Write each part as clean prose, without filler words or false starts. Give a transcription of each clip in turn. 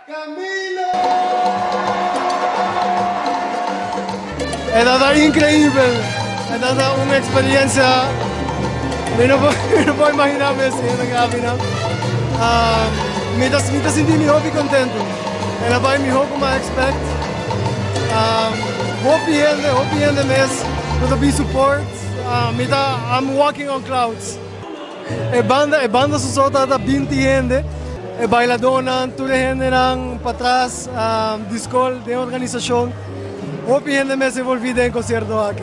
¡Camilo! È stata incredibile, è stata un'esperienza que no puedo imaginarme si en la cabina. Me sentí mi hobby contento. Ela vai me como I expect. Hope in the mess. To be support. I'm walking on clouds. Banda susota da 20 gente. Bailadona, tudo gente nang patras, discol de organização. Hope in the mess envolvida em concerto aqui.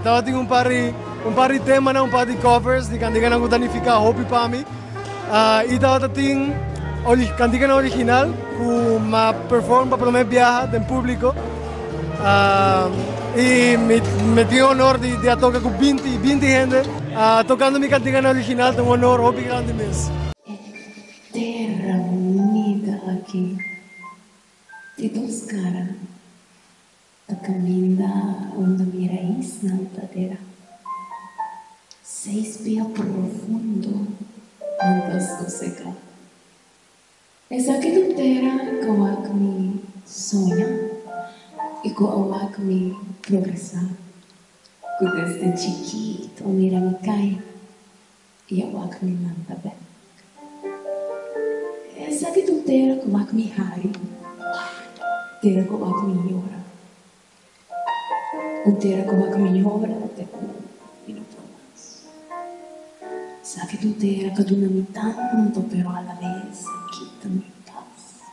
Tava tinha um par de temas, um par de covers de cantiga que danifica hobby para mim. E tava tinha cantiga original com uma performance para mim viajar em público. E me tinha honor de tocar com 20 gente tocando minha cantiga original, tem honor hobby grande mesmo. Terra bonita aqui, de dos caras. A caminhar onde mi raíz não terra. Se espia profundo antes de secar. Essa aqui do terra que eu me sonha e que eu me progressar. Que desde chiquito mira me cai e eu me manda bem. Essa aqui do terra que eu me rai, terra que eu me llora. Terra como a caminhora até com minuto mais. Sa que tu terra que tu não me tanto, pero a la vez quita-me paz.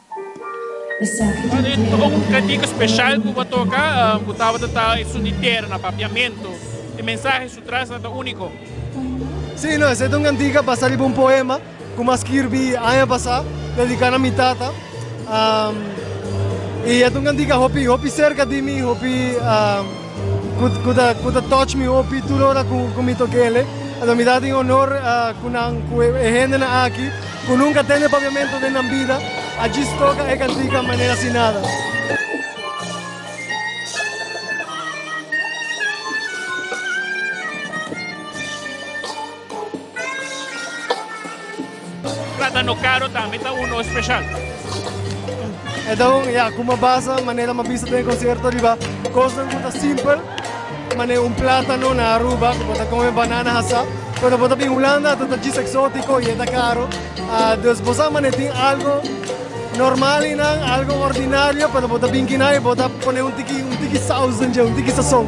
Um cantigo especial que eu vou tocar, eu estava tentando isso de terra, no papiamento. E mensagem isso traz nada único. Sim, não, essa é uma cantiga para sair um poema, como escrevi ano passado, dedicado a minha tata. E é uma cantiga hobby cerca de mim, hobby kuda touch me hopi tudo ora com me toquele. Então me dá de honor com gente na aqui, que nunca tem pavimento de na vida, a gente toca e cantiga maneira assim nada. Plata no caro também está uno especial. Então, como base, maneira uma pista de concerto, riba, coisa muito simples. Maneira plátano na Aruba, que pode comer banana hasa, quando pode vir Holanda, tudo é exótico e é caro. Depois você tem algo normal e algo ordinário, para pode vir aqui e pode pôr um tiki sauce, um tiki sazon.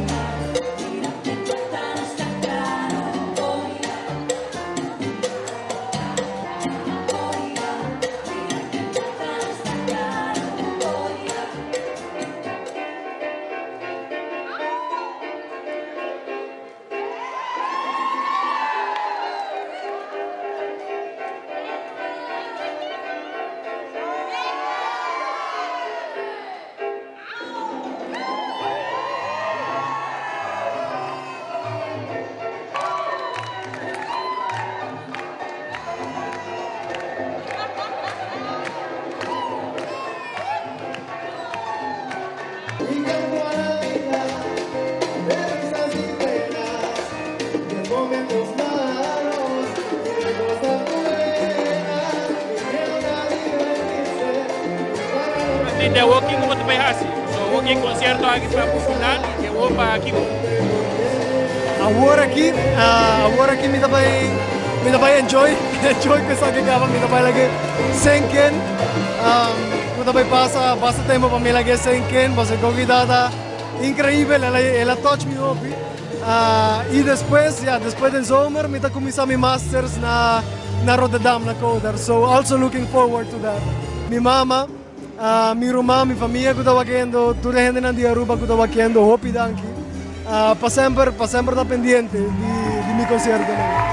The walking muito bem assim. So walking concerto aqui para o final e eu vou para aqui. Agora aqui me dá para enjoy que só que acaba me dá para lagi senken. Me dá para passa tempo para me lagi senken, você convidada incrível, ela touch me up. E depois do summer me dá começar mi masters na Rotterdam na Coder. So also looking forward to that. Mi mama mi irmã, minha família que estava querendo, toda a gente na Aruba que estava querendo, hopi danki. Para sempre estar pendente de meu concerto.